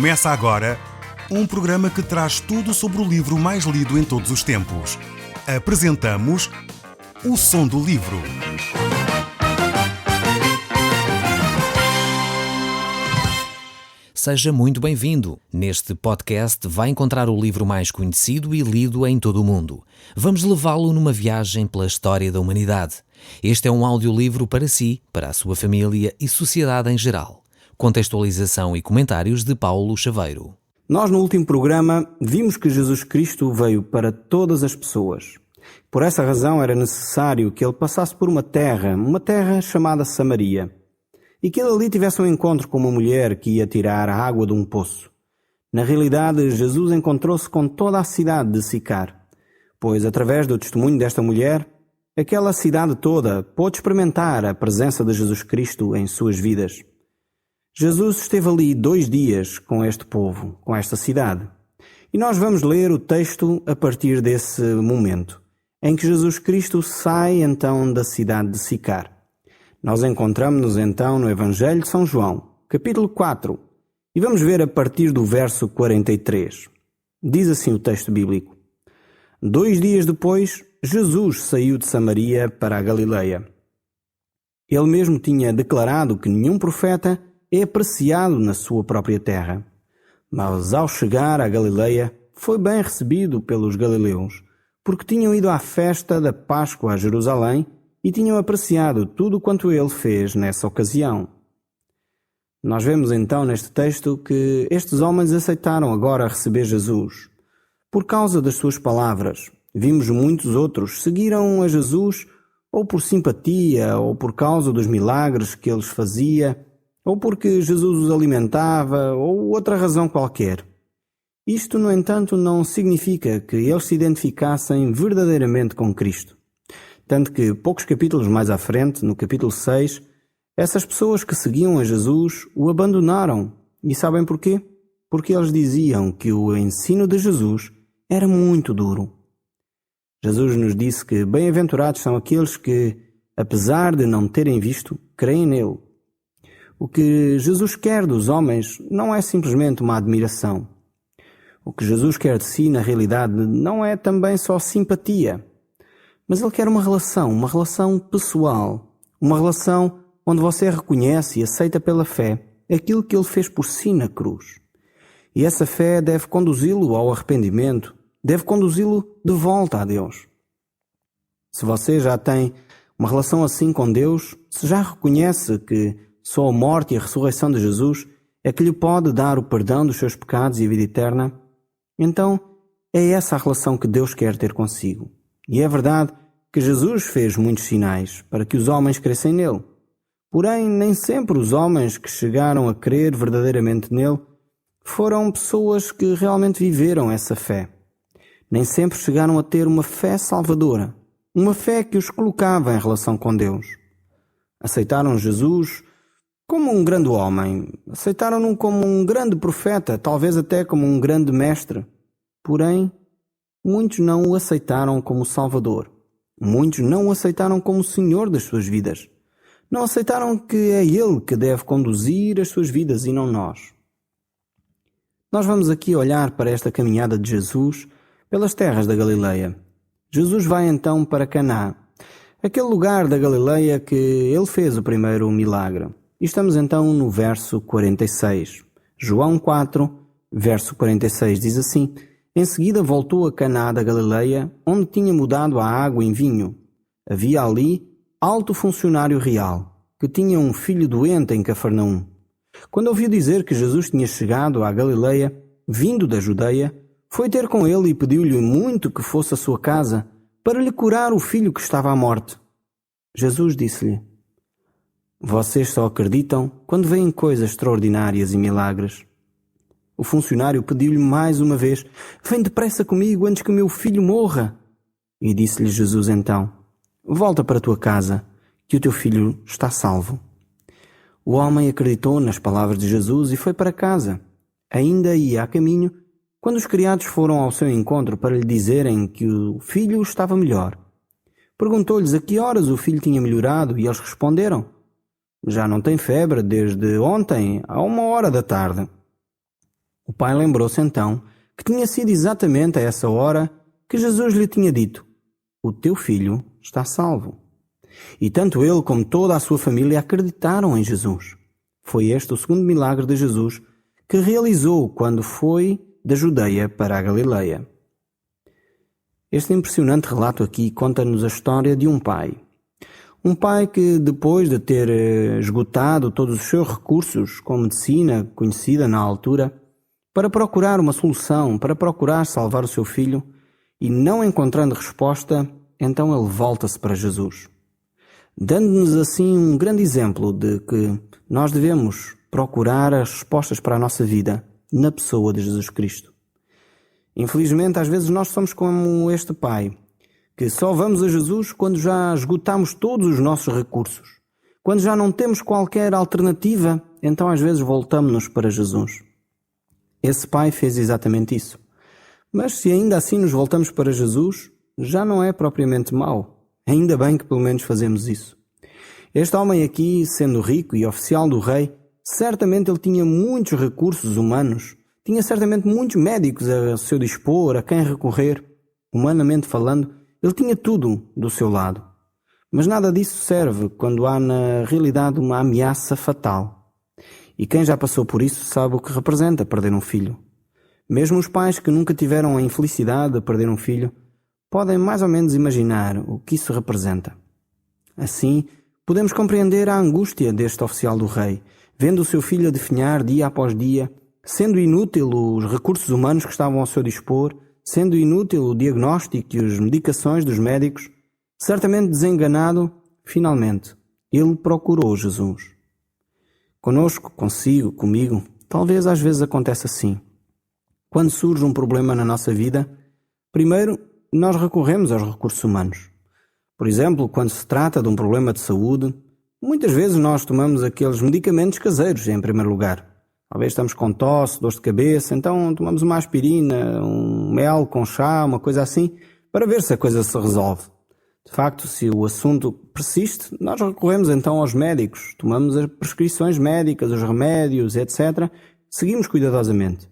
Começa agora um programa que traz tudo sobre o livro mais lido em todos os tempos. Apresentamos O Som do Livro. Seja muito bem-vindo. Neste podcast vai encontrar o livro mais conhecido e lido em todo o mundo. Vamos levá-lo numa viagem pela história da humanidade. Este é um audiolivro para si, para a sua família e sociedade em geral. Contextualização e comentários de Paulo Chaveiro. Nós no último programa vimos que Jesus Cristo veio para todas as pessoas. Por essa razão era necessário que ele passasse por uma terra chamada Samaria, e que ele ali tivesse um encontro com uma mulher que ia tirar a água de um poço. Na realidade, Jesus encontrou-se com toda a cidade de Sicar, pois através do testemunho desta mulher, aquela cidade toda pôde experimentar a presença de Jesus Cristo em suas vidas. Jesus esteve ali 2 dias com este povo, com esta cidade. E nós vamos ler o texto a partir desse momento, em que Jesus Cristo sai então da cidade de Sicar. Nós encontramos-nos então no Evangelho de São João, capítulo 4, e vamos ver a partir do verso 43. Diz assim o texto bíblico: 2 dias depois, Jesus saiu de Samaria para a Galileia. Ele mesmo tinha declarado que nenhum profeta é apreciado na sua própria terra. Mas ao chegar à Galileia, foi bem recebido pelos galileus, porque tinham ido à festa da Páscoa a Jerusalém e tinham apreciado tudo quanto ele fez nessa ocasião. Nós vemos então neste texto que estes homens aceitaram agora receber Jesus. Por causa das suas palavras, vimos muitos outros seguiram a Jesus ou por simpatia, ou por causa dos milagres que eles fazia, ou porque Jesus os alimentava, ou outra razão qualquer. Isto, no entanto, não significa que eles se identificassem verdadeiramente com Cristo. Tanto que, poucos capítulos mais à frente, no capítulo 6, essas pessoas que seguiam a Jesus o abandonaram. E sabem porquê? Porque eles diziam que o ensino de Jesus era muito duro. Jesus nos disse que bem-aventurados são aqueles que, apesar de não terem visto, creem nele. O que Jesus quer dos homens não é simplesmente uma admiração. O que Jesus quer de si, na realidade, não é também só simpatia. Mas ele quer uma relação pessoal, uma relação onde você reconhece e aceita pela fé aquilo que ele fez por si na cruz. E essa fé deve conduzi-lo ao arrependimento, deve conduzi-lo de volta a Deus. Se você já tem uma relação assim com Deus, se já reconhece que só a morte e a ressurreição de Jesus é que lhe pode dar o perdão dos seus pecados e a vida eterna, então é essa a relação que Deus quer ter consigo. E é verdade que Jesus fez muitos sinais para que os homens crescem nele. Porém, nem sempre os homens que chegaram a crer verdadeiramente nele foram pessoas que realmente viveram essa fé. Nem sempre chegaram a ter uma fé salvadora, uma fé que os colocava em relação com Deus. Aceitaram Jesus como um grande homem, aceitaram-no como um grande profeta, talvez até como um grande mestre. Porém, muitos não o aceitaram como Salvador. Muitos não o aceitaram como Senhor das suas vidas. Não aceitaram que é Ele que deve conduzir as suas vidas e não nós. Nós vamos aqui olhar para esta caminhada de Jesus pelas terras da Galileia. Jesus vai então para Caná, aquele lugar da Galileia que ele fez o primeiro milagre. E estamos então no verso 46. João 4, verso 46 diz assim: Em seguida voltou a Caná da Galileia, onde tinha mudado a água em vinho. Havia ali alto funcionário real, que tinha um filho doente em Cafarnaum. Quando ouviu dizer que Jesus tinha chegado à Galileia, vindo da Judeia, foi ter com ele e pediu-lhe muito que fosse à sua casa, para lhe curar o filho que estava à morte. Jesus disse-lhe: Vocês só acreditam quando veem coisas extraordinárias e milagres. O funcionário pediu-lhe mais uma vez: Vem depressa comigo antes que meu filho morra. E disse-lhe Jesus então: Volta para a tua casa, que o teu filho está salvo. O homem acreditou nas palavras de Jesus e foi para casa. Ainda ia a caminho, quando os criados foram ao seu encontro para lhe dizerem que o filho estava melhor. Perguntou-lhes a que horas o filho tinha melhorado e eles responderam: Já não tem febre desde ontem, à 1h da tarde. O pai lembrou-se então que tinha sido exatamente a essa hora que Jesus lhe tinha dito: "O teu filho está salvo." E tanto ele como toda a sua família acreditaram em Jesus. Foi este o segundo milagre de Jesus que realizou quando foi da Judeia para a Galileia. Este impressionante relato aqui conta-nos a história de um pai. Um pai que, depois de ter esgotado todos os seus recursos com medicina conhecida na altura, para procurar uma solução, para procurar salvar o seu filho, e não encontrando resposta, então ele volta-se para Jesus, dando-nos assim um grande exemplo de que nós devemos procurar as respostas para a nossa vida na pessoa de Jesus Cristo. Infelizmente, às vezes nós somos como este pai, que só vamos a Jesus quando já esgotamos todos os nossos recursos. Quando já não temos qualquer alternativa, então às vezes voltamos-nos para Jesus. Esse pai fez exatamente isso. Mas se ainda assim nos voltamos para Jesus, já não é propriamente mau. Ainda bem que pelo menos fazemos isso. Este homem aqui, sendo rico e oficial do rei, certamente ele tinha muitos recursos humanos, tinha certamente muitos médicos a seu dispor, a quem recorrer. Humanamente falando, ele tinha tudo do seu lado. Mas nada disso serve quando há na realidade uma ameaça fatal. E quem já passou por isso sabe o que representa perder um filho. Mesmo os pais que nunca tiveram a infelicidade de perder um filho podem mais ou menos imaginar o que isso representa. Assim, podemos compreender a angústia deste oficial do rei, vendo o seu filho a definhar dia após dia, sendo inútil os recursos humanos que estavam ao seu dispor, sendo inútil o diagnóstico e as medicações dos médicos, certamente desenganado, finalmente, ele procurou Jesus. Conosco, consigo, comigo, talvez às vezes aconteça assim. Quando surge um problema na nossa vida, primeiro nós recorremos aos recursos humanos. Por exemplo, quando se trata de um problema de saúde, muitas vezes nós tomamos aqueles medicamentos caseiros em primeiro lugar. Talvez estamos com tosse, dor de cabeça, então tomamos uma aspirina, um mel com chá, uma coisa assim, para ver se a coisa se resolve. De facto, se o assunto persiste, nós recorremos então aos médicos, tomamos as prescrições médicas, os remédios, etc. Seguimos cuidadosamente.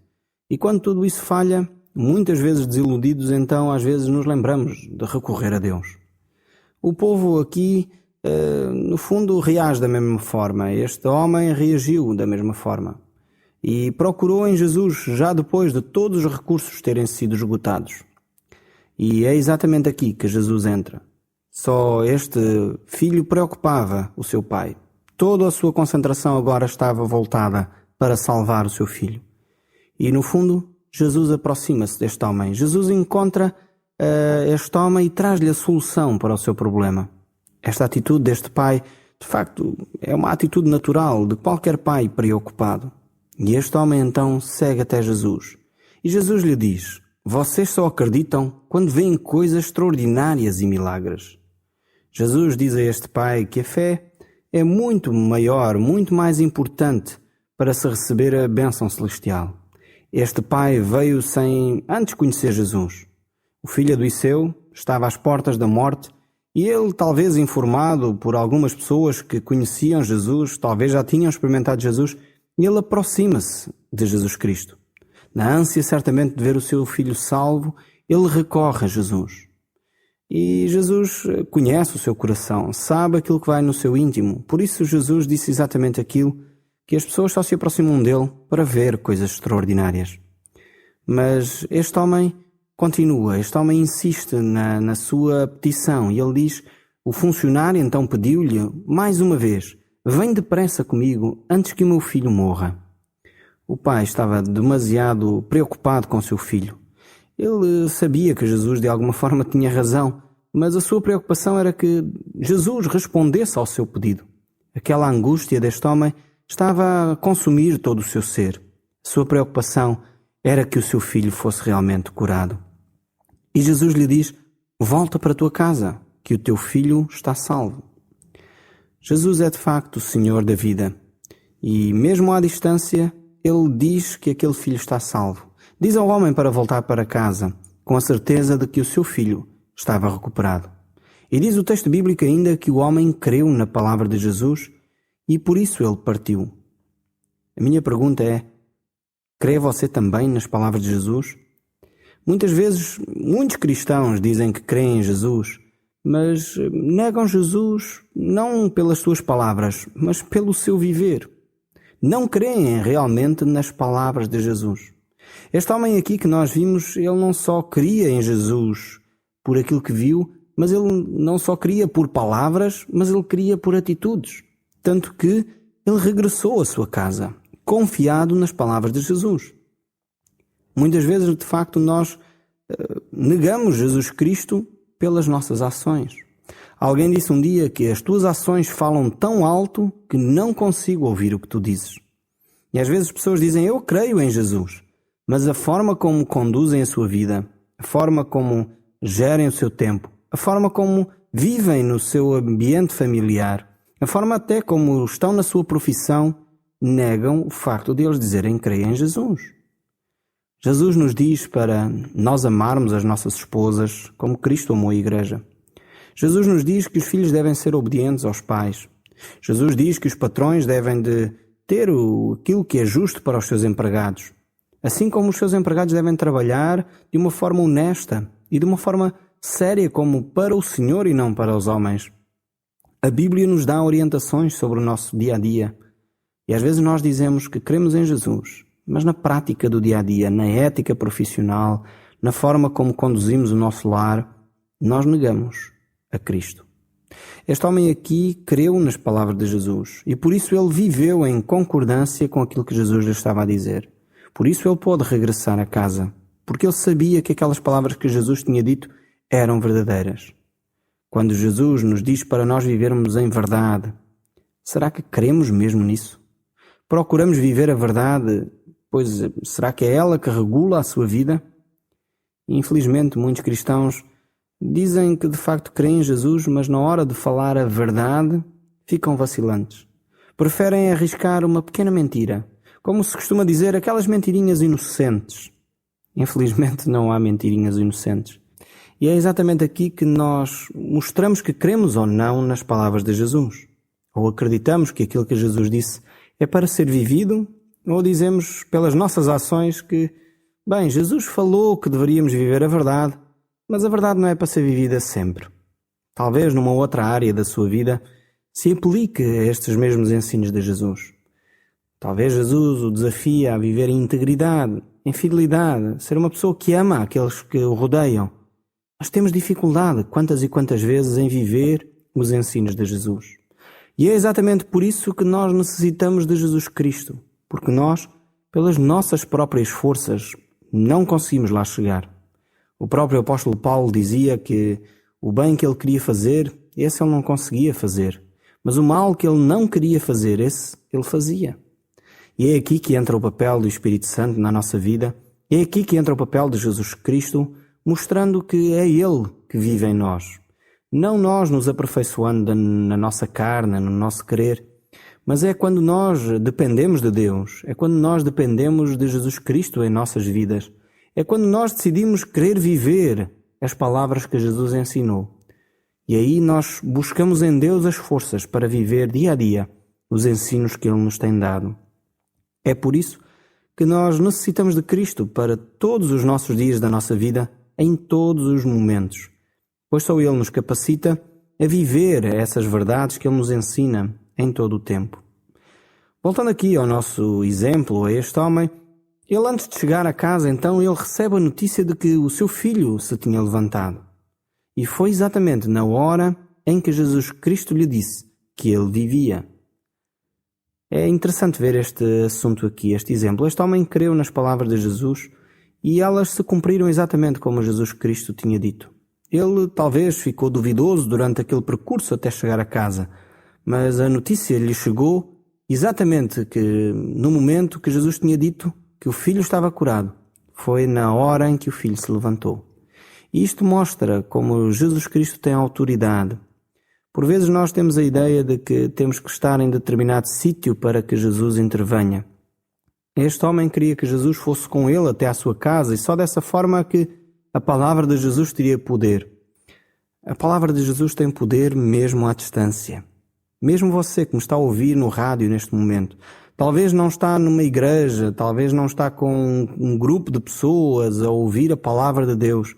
E quando tudo isso falha, muitas vezes desiludidos, então às vezes nos lembramos de recorrer a Deus. O povo aqui, no fundo, reage da mesma forma. Este homem reagiu da mesma forma. E procurou em Jesus já depois de todos os recursos terem sido esgotados. E é exatamente aqui que Jesus entra. Só este filho preocupava o seu pai. Toda a sua concentração agora estava voltada para salvar o seu filho. E no fundo, Jesus aproxima-se deste homem. Jesus encontra este homem e traz-lhe a solução para o seu problema. Esta atitude deste pai, de facto, é uma atitude natural de qualquer pai preocupado. E este homem então segue até Jesus. E Jesus lhe diz: "Vocês só acreditam quando veem coisas extraordinárias e milagres." Jesus diz a este pai que a fé é muito maior, muito mais importante para se receber a bênção celestial. Este pai veio sem antes conhecer Jesus. O filho adoeceu, estava às portas da morte, e ele, talvez informado por algumas pessoas que conheciam Jesus, talvez já tinham experimentado Jesus, ele aproxima-se de Jesus Cristo. Na ânsia certamente de ver o seu filho salvo, ele recorre a Jesus. E Jesus conhece o seu coração, sabe aquilo que vai no seu íntimo. Por isso Jesus disse exatamente aquilo, que as pessoas só se aproximam dele para ver coisas extraordinárias. Mas este homem continua, este homem insiste na sua petição e ele diz, o funcionário então pediu-lhe mais uma vez: "Vem depressa comigo antes que o meu filho morra." O pai estava demasiado preocupado com seu filho. Ele sabia que Jesus de alguma forma tinha razão, mas a sua preocupação era que Jesus respondesse ao seu pedido. Aquela angústia deste homem estava a consumir todo o seu ser. A sua preocupação era que o seu filho fosse realmente curado. E Jesus lhe diz: "Volta para a tua casa, que o teu filho está salvo." Jesus é de facto o Senhor da vida. E mesmo à distância, ele diz que aquele filho está salvo. Diz ao homem para voltar para casa, com a certeza de que o seu filho estava recuperado. E diz o texto bíblico ainda que o homem creu na palavra de Jesus e por isso ele partiu. A minha pergunta é: Crê você também nas palavras de Jesus? Muitas vezes, muitos cristãos dizem que creem em Jesus, mas negam Jesus não pelas suas palavras, mas pelo seu viver. Não creem realmente nas palavras de Jesus. Este homem aqui que nós vimos, ele não só cria em Jesus por aquilo que viu, mas ele não só cria por palavras, mas ele cria por atitudes. Tanto que ele regressou à sua casa, confiado nas palavras de Jesus. Muitas vezes, de facto, nós negamos Jesus Cristo pelas nossas ações. Alguém disse um dia que as tuas ações falam tão alto que não consigo ouvir o que tu dizes. E às vezes as pessoas dizem, eu creio em Jesus, mas a forma como conduzem a sua vida, a forma como gerem o seu tempo, a forma como vivem no seu ambiente familiar, a forma até como estão na sua profissão, negam o facto de eles dizerem creio em Jesus. Jesus nos diz para nós amarmos as nossas esposas como Cristo amou a Igreja. Jesus nos diz que os filhos devem ser obedientes aos pais. Jesus diz que os patrões devem de ter aquilo que é justo para os seus empregados. Assim como os seus empregados devem trabalhar de uma forma honesta e de uma forma séria como para o Senhor e não para os homens. A Bíblia nos dá orientações sobre o nosso dia-a-dia. E às vezes nós dizemos que cremos em Jesus, mas na prática do dia-a-dia, na ética profissional, na forma como conduzimos o nosso lar, nós negamos a Cristo. Este homem aqui creu nas palavras de Jesus e por isso ele viveu em concordância com aquilo que Jesus lhe estava a dizer. Por isso ele pôde regressar a casa, porque ele sabia que aquelas palavras que Jesus tinha dito eram verdadeiras. Quando Jesus nos diz para nós vivermos em verdade, será que cremos mesmo nisso? Procuramos viver a verdade, pois será que é ela que regula a sua vida? Infelizmente, muitos cristãos dizem que de facto creem em Jesus, mas na hora de falar a verdade, ficam vacilantes. Preferem arriscar uma pequena mentira, como se costuma dizer, aquelas mentirinhas inocentes. Infelizmente não há mentirinhas inocentes. E é exatamente aqui que nós mostramos que cremos ou não nas palavras de Jesus. Ou acreditamos que aquilo que Jesus disse é para ser vivido, ou dizemos pelas nossas ações que, bem, Jesus falou que deveríamos viver a verdade, mas a verdade não é para ser vivida sempre. Talvez numa outra área da sua vida se aplique a estes mesmos ensinos de Jesus. Talvez Jesus o desafie a viver em integridade, em fidelidade, ser uma pessoa que ama aqueles que o rodeiam. Nós temos dificuldade, quantas e quantas vezes, em viver os ensinos de Jesus. E é exatamente por isso que nós necessitamos de Jesus Cristo, porque nós, pelas nossas próprias forças, não conseguimos lá chegar. O próprio apóstolo Paulo dizia que o bem que ele queria fazer, esse ele não conseguia fazer, mas o mal que ele não queria fazer, esse ele fazia. E é aqui que entra o papel do Espírito Santo na nossa vida, é aqui que entra o papel de Jesus Cristo, mostrando que é Ele que vive em nós. Não nós nos aperfeiçoando na nossa carne, no nosso querer, mas é quando nós dependemos de Deus, é quando nós dependemos de Jesus Cristo em nossas vidas, é quando nós decidimos querer viver as palavras que Jesus ensinou. E aí nós buscamos em Deus as forças para viver dia a dia os ensinos que Ele nos tem dado. É por isso que nós necessitamos de Cristo para todos os nossos dias da nossa vida, em todos os momentos, pois só Ele nos capacita a viver essas verdades que Ele nos ensina em todo o tempo. Voltando aqui ao nosso exemplo, a este homem, ele antes de chegar a casa, então, ele recebe a notícia de que o seu filho se tinha levantado. E foi exatamente na hora em que Jesus Cristo lhe disse que ele vivia. É interessante ver este assunto aqui, este exemplo. Este homem creu nas palavras de Jesus e elas se cumpriram exatamente como Jesus Cristo tinha dito. Ele talvez ficou duvidoso durante aquele percurso até chegar a casa, mas a notícia lhe chegou exatamente que no momento que Jesus tinha dito que o filho estava curado. Foi na hora em que o filho se levantou. E isto mostra como Jesus Cristo tem autoridade. Por vezes nós temos a ideia de que temos que estar em determinado sítio para que Jesus intervenha. Este homem queria que Jesus fosse com ele até à sua casa e só dessa forma que a palavra de Jesus teria poder. A palavra de Jesus tem poder mesmo à distância. Mesmo você que me está a ouvir no rádio neste momento, Talvez não está numa igreja, talvez não está com um grupo de pessoas a ouvir a palavra de Deus.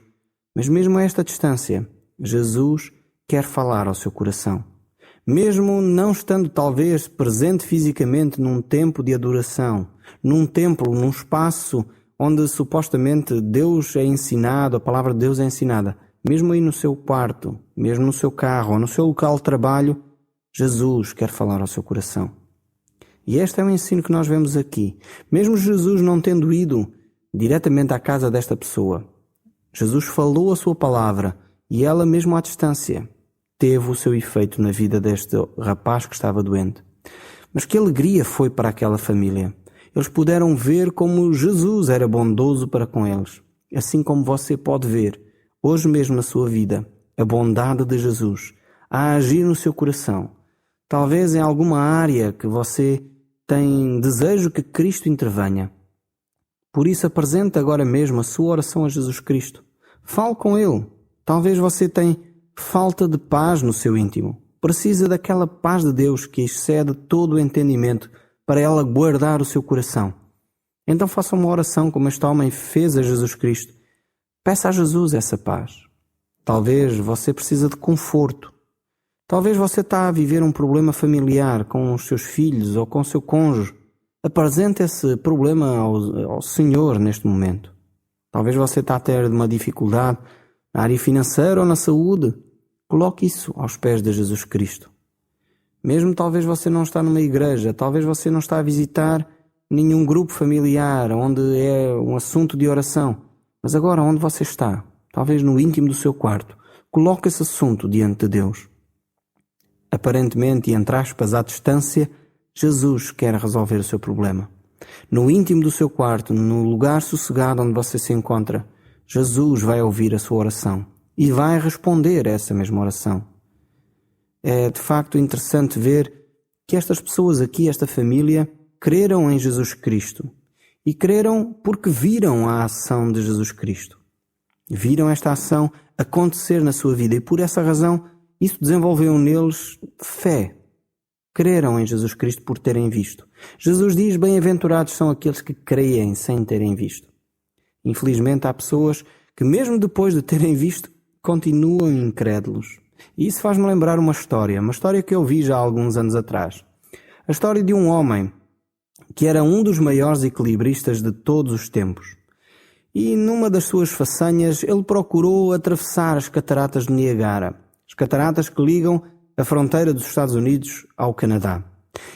Mas mesmo a esta distância, Jesus quer falar ao seu coração. Mesmo não estando talvez presente fisicamente num tempo de adoração, num templo, num espaço onde supostamente Deus é ensinado, a palavra de Deus é ensinada, mesmo aí no seu quarto, mesmo no seu carro ou no seu local de trabalho, Jesus quer falar ao seu coração. E este é o ensino que nós vemos aqui. Mesmo Jesus não tendo ido diretamente à casa desta pessoa, Jesus falou a sua palavra e ela mesmo à distância teve o seu efeito na vida deste rapaz que estava doente. Mas que alegria foi para aquela família. Eles puderam ver como Jesus era bondoso para com eles. Assim como você pode ver, hoje mesmo na sua vida, a bondade de Jesus a agir no seu coração. Talvez em alguma área que você tem desejo que Cristo intervenha. Por isso apresente agora mesmo a sua oração a Jesus Cristo. Fale com Ele. Talvez você tenha falta de paz no seu íntimo. Precisa daquela paz de Deus que excede todo o entendimento para ela guardar o seu coração. Então faça uma oração como este homem fez a Jesus Cristo. Peça a Jesus essa paz. Talvez você precisa de conforto. Talvez você está a viver um problema familiar com os seus filhos ou com o seu cônjuge. Apresente esse problema ao Senhor neste momento. Talvez você está a ter uma dificuldade na área financeira ou na saúde. Coloque isso aos pés de Jesus Cristo. Mesmo talvez você não está numa igreja, talvez você não está a visitar nenhum grupo familiar onde é um assunto de oração. Mas agora onde você está, talvez no íntimo do seu quarto, coloque esse assunto diante de Deus. Aparentemente, e entre aspas, à distância, Jesus quer resolver o seu problema. No íntimo do seu quarto, no lugar sossegado onde você se encontra, Jesus vai ouvir a sua oração e vai responder a essa mesma oração. É de facto interessante ver que estas pessoas aqui, esta família, creram em Jesus Cristo. E creram porque viram a ação de Jesus Cristo. Viram esta ação acontecer na sua vida e por essa razão isso desenvolveu neles fé. Creram em Jesus Cristo por terem visto. Jesus diz: bem-aventurados são aqueles que creem sem terem visto. Infelizmente há pessoas que mesmo depois de terem visto continuam incrédulos. E isso faz-me lembrar uma história que eu vi já há alguns anos atrás. A história de um homem que era um dos maiores equilibristas de todos os tempos. E numa das suas façanhas ele procurou atravessar as cataratas de Niagara, as cataratas que ligam a fronteira dos Estados Unidos ao Canadá.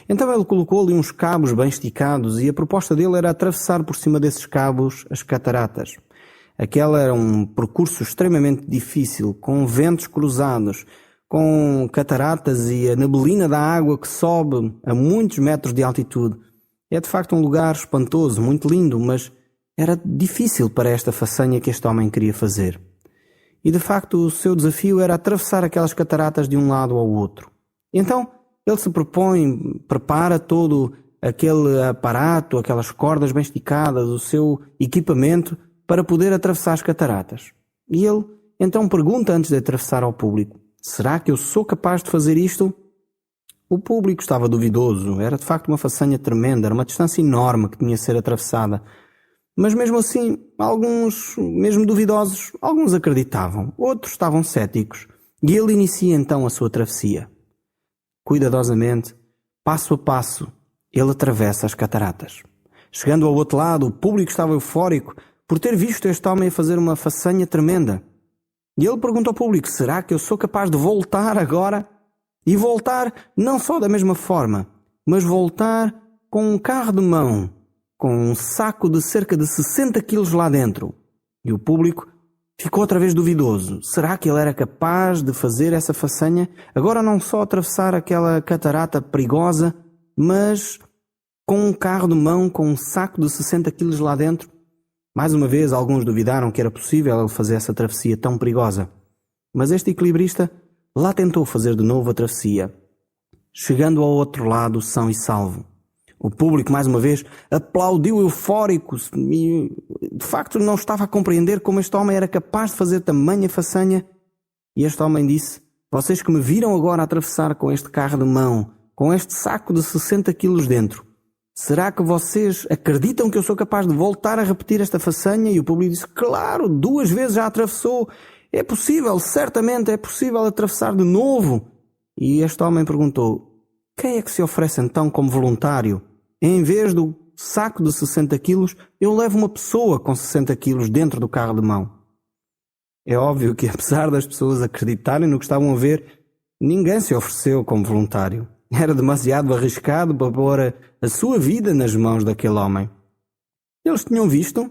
Então ele colocou ali uns cabos bem esticados e a proposta dele era atravessar por cima desses cabos as cataratas. Aquela era um percurso extremamente difícil, com ventos cruzados, com cataratas e a neblina da água que sobe a muitos metros de altitude. É de facto um lugar espantoso, muito lindo, mas era difícil para esta façanha que este homem queria fazer. E de facto o seu desafio era atravessar aquelas cataratas de um lado ao outro. Então ele se propõe, prepara todo aquele aparato, aquelas cordas bem esticadas, o seu equipamento para poder atravessar as cataratas. E ele então pergunta antes de atravessar ao público: será que eu sou capaz de fazer isto? O público estava duvidoso, era de facto uma façanha tremenda, era uma distância enorme que tinha a ser atravessada. Mas mesmo assim, alguns, mesmo duvidosos, alguns acreditavam, outros estavam céticos. E ele inicia então a sua travessia. Cuidadosamente, passo a passo, ele atravessa as cataratas. Chegando ao outro lado, o público estava eufórico por ter visto este homem a fazer uma façanha tremenda. E ele pergunta ao público: será que eu sou capaz de voltar agora? E voltar não só da mesma forma, mas voltar com um carro de mão, com um saco de cerca de 60 quilos lá dentro. E o público ficou outra vez duvidoso. Será que ele era capaz de fazer essa façanha? Agora não só atravessar aquela catarata perigosa, mas com um carro de mão, com um saco de 60 quilos lá dentro? Mais uma vez, alguns duvidaram que era possível ele fazer essa travessia tão perigosa. Mas este equilibrista lá tentou fazer de novo a travessia, chegando ao outro lado são e salvo. O público, mais uma vez, aplaudiu eufórico e, de facto, não estava a compreender como este homem era capaz de fazer tamanha façanha. E este homem disse: vocês que me viram agora atravessar com este carro de mão, com este saco de 60 quilos dentro, será que vocês acreditam que eu sou capaz de voltar a repetir esta façanha? E o público disse, claro, 2 vezes já atravessou. É possível, certamente é possível atravessar de novo. E este homem perguntou, quem é que se oferece então como voluntário? Em vez do saco de 60 quilos, eu levo uma pessoa com 60 quilos dentro do carro de mão. É óbvio que, apesar das pessoas acreditarem no que estavam a ver, ninguém se ofereceu como voluntário. Era demasiado arriscado para pôr a sua vida nas mãos daquele homem. Eles tinham visto,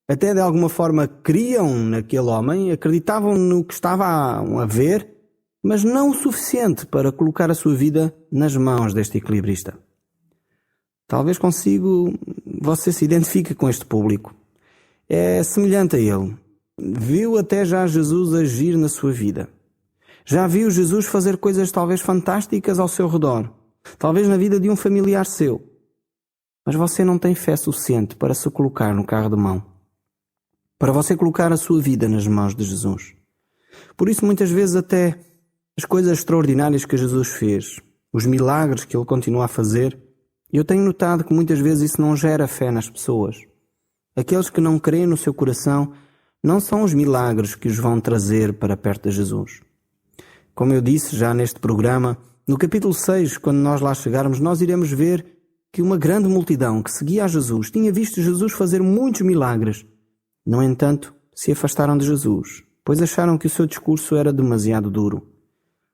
até de alguma forma criam naquele homem, acreditavam no que estavam a ver, mas não o suficiente para colocar a sua vida nas mãos deste equilibrista. Talvez você se identifique com este público. É semelhante a ele. Viu até já Jesus agir na sua vida. Já viu Jesus fazer coisas talvez fantásticas ao seu redor. Talvez na vida de um familiar seu. Mas você não tem fé suficiente para se colocar no carro de mão. Para você colocar a sua vida nas mãos de Jesus. Por isso, muitas vezes, até as coisas extraordinárias que Jesus fez, os milagres que Ele continua a fazer, eu tenho notado que muitas vezes isso não gera fé nas pessoas. Aqueles que não creem no seu coração não são os milagres que os vão trazer para perto de Jesus. Como eu disse já neste programa, no capítulo 6, quando nós lá chegarmos, nós iremos ver que uma grande multidão que seguia a Jesus tinha visto Jesus fazer muitos milagres. No entanto, se afastaram de Jesus, pois acharam que o seu discurso era demasiado duro.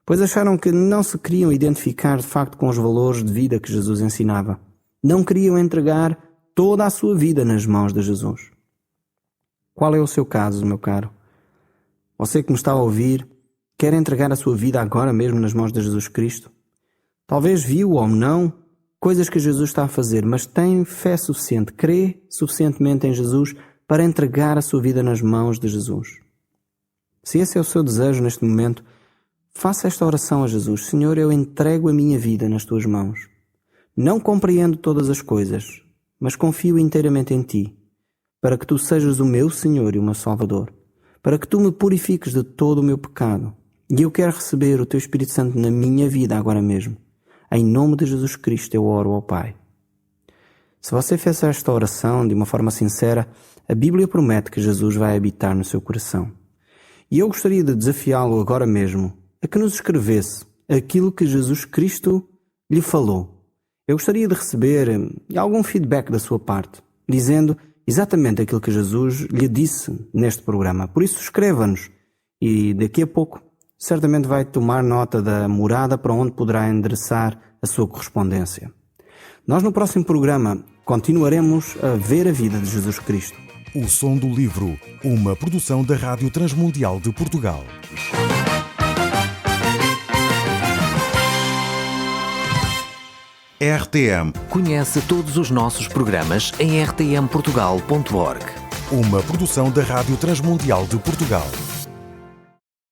Pois acharam que não se queriam identificar de facto com os valores de vida que Jesus ensinava. Não queriam entregar toda a sua vida nas mãos de Jesus. Qual é o seu caso, meu caro? Você que me está a ouvir, quer entregar a sua vida agora mesmo nas mãos de Jesus Cristo? Talvez viu ou não coisas que Jesus está a fazer, mas tem fé suficiente, crê suficientemente em Jesus para entregar a sua vida nas mãos de Jesus. Se esse é o seu desejo neste momento, faça esta oração a Jesus. Senhor, eu entrego a minha vida nas tuas mãos. Não compreendo todas as coisas, mas confio inteiramente em ti, para que tu sejas o meu Senhor e o meu Salvador, para que tu me purifiques de todo o meu pecado. E eu quero receber o teu Espírito Santo na minha vida agora mesmo. Em nome de Jesus Cristo eu oro ao Pai. Se você fez esta oração de uma forma sincera, a Bíblia promete que Jesus vai habitar no seu coração. E eu gostaria de desafiá-lo agora mesmo a que nos escrevesse aquilo que Jesus Cristo lhe falou. Eu gostaria de receber algum feedback da sua parte, dizendo exatamente aquilo que Jesus lhe disse neste programa. Por isso, escreva-nos e daqui a pouco certamente vai tomar nota da morada para onde poderá endereçar a sua correspondência. Nós no próximo programa continuaremos a ver a vida de Jesus Cristo. O Som do Livro, uma produção da Rádio Transmundial de Portugal. RTM. Conhece todos os nossos programas em rtmportugal.org. Uma produção da Rádio Transmundial de Portugal.